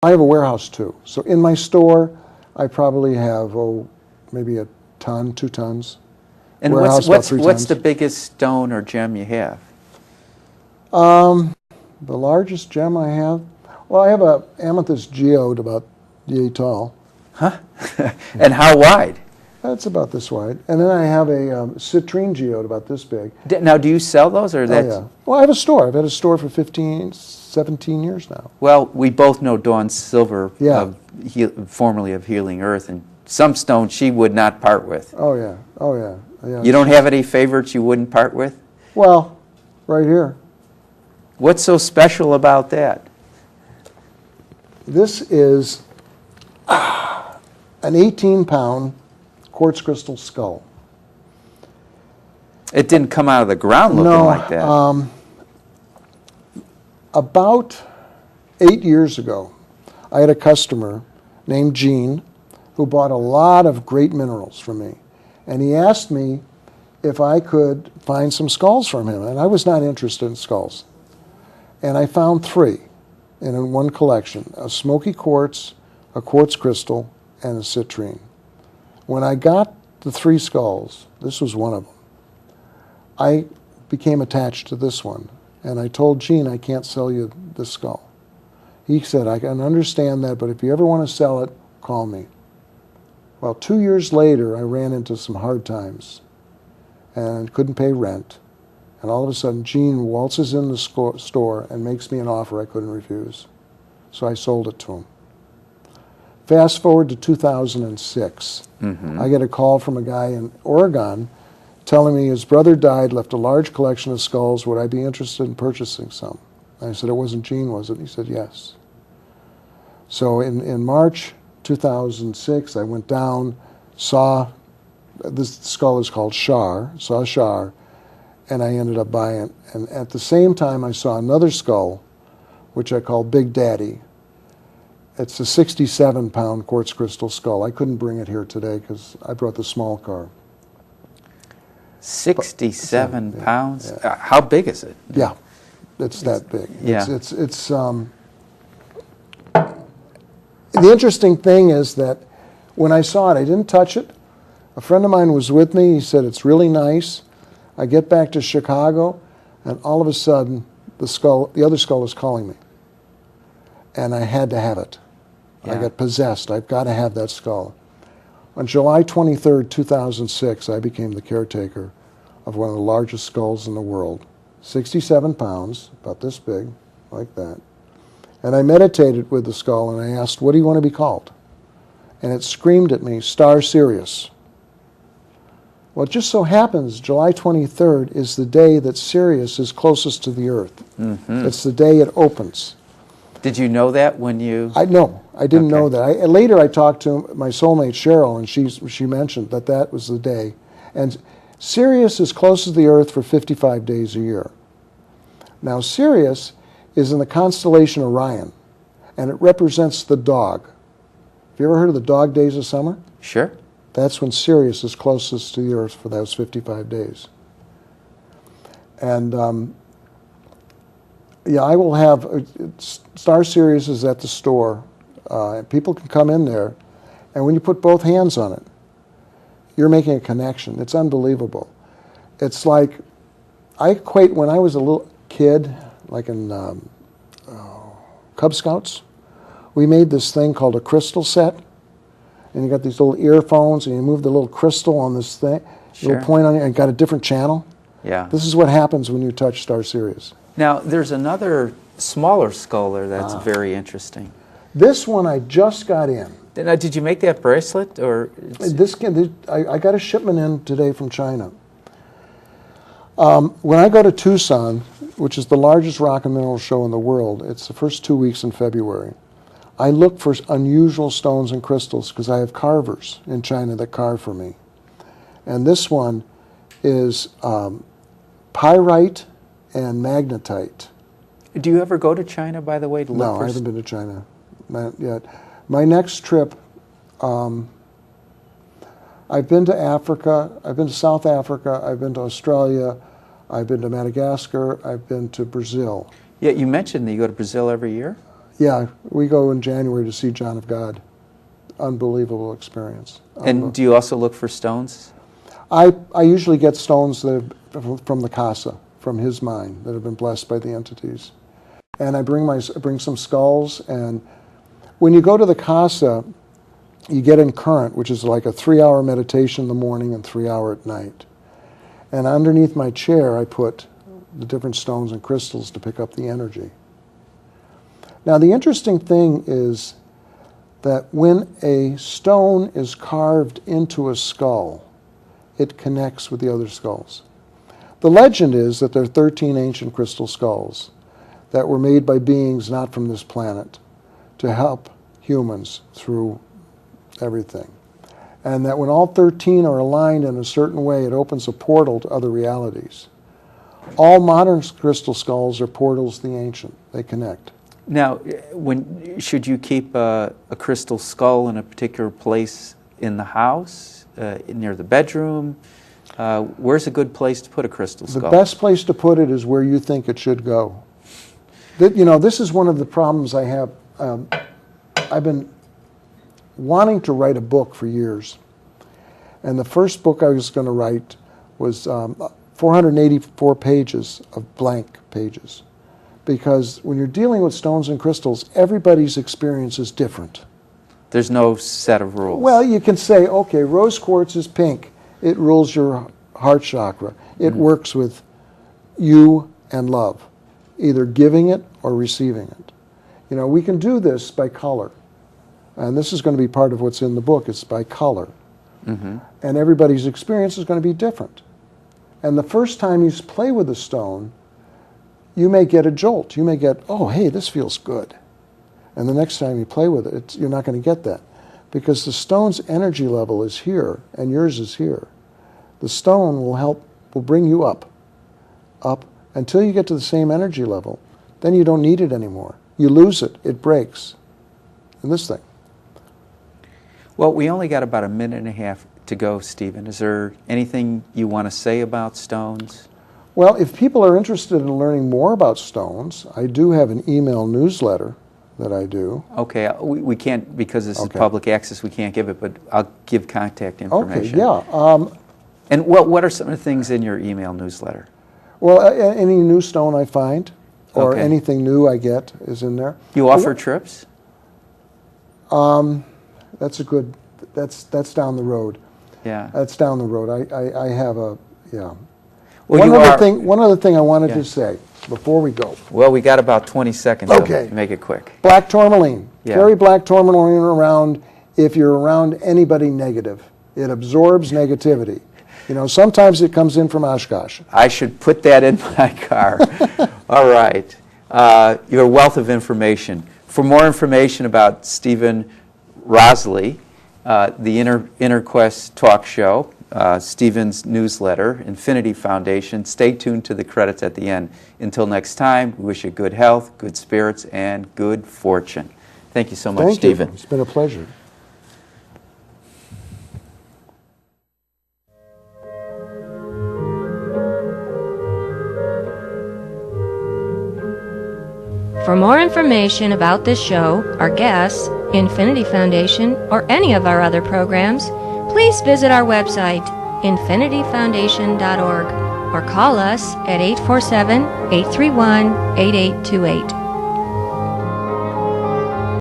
I have a warehouse too. So in my store, I probably have, maybe a ton, 2 tons. And Warehouse, about 3 what's tons. the biggest stone or gem you have? The largest gem I have, well, I have a amethyst geode about yay tall. Huh? And how wide? That's about this wide. And then I have a citrine geode about this big. Now, do you sell those, or that's... Oh, yeah. Well, I have a store. I've had a store for 15, 17 years now. Well, we both know Dawn Silver, Yeah. formerly of Healing Earth, and some stones she would not part with. Oh, yeah. Oh, yeah. Yeah. You don't have any favorites you wouldn't part with? Well, right here. What's so special about that? This is an 18-pound quartz crystal skull. It didn't come out of the ground looking like that. About 8 years ago, I had a customer named Gene who bought a lot of great minerals from me. And he asked me if I could find some skulls from him. And I was not interested in skulls. And I found 3 in one collection: a smoky quartz, a quartz crystal, and a citrine. When I got the 3 skulls, this was one of them, I became attached to this one. And I told Gene, I can't sell you this skull. He said, I can understand that, but if you ever want to sell it, call me. Well, 2 years later, I ran into some hard times and couldn't pay rent. And all of a sudden, Gene waltzes in the store and makes me an offer I couldn't refuse. So I sold it to him. Fast forward to 2006. I get a call from a guy in Oregon telling me his brother died, left a large collection of skulls. Would I be interested in purchasing some? I said, it wasn't Gene, was it? He said, yes. So in March 2006, I went down, saw, this skull is called Shar, saw Shar, and I ended up buying it. And at the same time, I saw another skull, which I call Big Daddy. It's a 67-pound quartz crystal skull. I couldn't bring it here today because I brought the small car. 67 yeah, pounds? yeah. How big is it? Yeah, it's that big. Yeah. The interesting thing is that when I saw it, I didn't touch it. A friend of mine was with me. He said, it's really nice. I get back to Chicago, and all of a sudden, the other skull is calling me. And I had to have it. Yeah. I got possessed. I've got to have that skull. On July 23rd, 2006, I became the caretaker of one of the largest skulls in the world. 67 pounds, about this big, like that. And I meditated with the skull and I asked, what do you want to be called? And it screamed at me, Star Sirius. Well, it just so happens July 23rd is the day that Sirius is closest to the Earth. It's the day it opens. Did you know that when you... No, I didn't know Okay. that. Later I talked to my soulmate Cheryl, and she mentioned that that was the day. And Sirius is closest to the Earth for 55 days a year. Now Sirius is in the constellation Orion, and it represents the dog. Have you ever heard of the dog days of summer? Sure. That's when Sirius is closest to the Earth for those 55 days. And yeah, I will have, Star Sirius is at the store. People can come in there, and when you put both hands on it, you're making a connection. It's unbelievable. It's like, I equate when I was a little kid, like in Cub Scouts, we made this thing called a crystal set, and you got these little earphones, and you move the little crystal on this thing, Sure. little point on it, and got a different channel. Yeah. This is what happens when you touch Star Sirius. Now, there's another smaller skull there that's very interesting. This one I just got in. Now, did you make that bracelet, or... I got a shipment in today from China. When I go to Tucson, which is the largest rock and mineral show in the world, it's the first 2 weeks in February, I look for unusual stones and crystals because I have carvers in China that carve for me. And this one is pyrite and magnetite. Do you ever go to China, by the way, to look No, for... I haven't been to China not yet. My next trip, I've been to Africa, I've been to South Africa, I've been to Australia, I've been to Madagascar, I've been to Brazil. Yeah, you mentioned that you go to Brazil every year? Yeah, we go in January to see John of God. Unbelievable experience. And do you also look for stones? I usually get stones that from the casa, from his mine, that have been blessed by the entities. And I bring some skulls, and when you go to the casa, you get in current, which is like a 3-hour meditation in the morning and 3-hour at night. And underneath my chair, I put the different stones and crystals to pick up the energy. Now, the interesting thing is that when a stone is carved into a skull, it connects with the other skulls. The legend is that there are 13 ancient crystal skulls that were made by beings not from this planet to help humans through everything. And that when all 13 are aligned in a certain way, it opens a portal to other realities. All modern crystal skulls are portals to the ancient. They connect. Now, should you keep a crystal skull in a particular place in the house, near the bedroom? Where's a good place to put a crystal skull? The best place to put it is where you think it should go. This is one of the problems I have. I've been wanting to write a book for years. And the first book I was going to write was 484 pages of blank pages. Because when you're dealing with stones and crystals, everybody's experience is different. There's no set of rules. Well, you can say, okay, rose quartz is pink. It rules your heart chakra. It works with you and love, either giving it or receiving it. We can do this by color. And this is going to be part of what's in the book. It's by color. And everybody's experience is going to be different. And the first time you play with a stone, you may get a jolt. You may get, oh, hey, this feels good. And the next time you play with it, you're not going to get that. Because the stone's energy level is here, and yours is here. The stone will bring you up, until you get to the same energy level. Then you don't need it anymore. You lose it. It breaks. And this thing. Well, we only got about a minute and a half to go, Stephen. Is there anything you want to say about stones? Well, if people are interested in learning more about stones, I do have an email newsletter that I do. Okay, we can't, because this is public access, we can't give it, but I'll give contact information. Okay, yeah. And what are some of the things in your email newsletter? Well, any new stone I find, or anything new I get is in there. You offer trips? That's down the road. Yeah. That's down the road. I have a, yeah. Well, One other thing I wanted to say before we go. Well, we got about 20 seconds. Okay. So make it quick. Black tourmaline. Yeah. Carry black tourmaline around if you're around anybody negative. It absorbs negativity. Sometimes it comes in from Oshkosh. I should put that in my car. All right. You're a wealth of information. For more information about Stephen Rosley, the Inner Quest talk show, Stephen's newsletter, Infinity Foundation, stay tuned to the credits at the end. Until next time, we wish you good health, good spirits, and good fortune. Thank you so much, Stephen. Thank you. It's been a pleasure. For more information about this show, our guests, Infinity Foundation, or any of our other programs, please visit our website, infinityfoundation.org, or call us at 847-831-8828.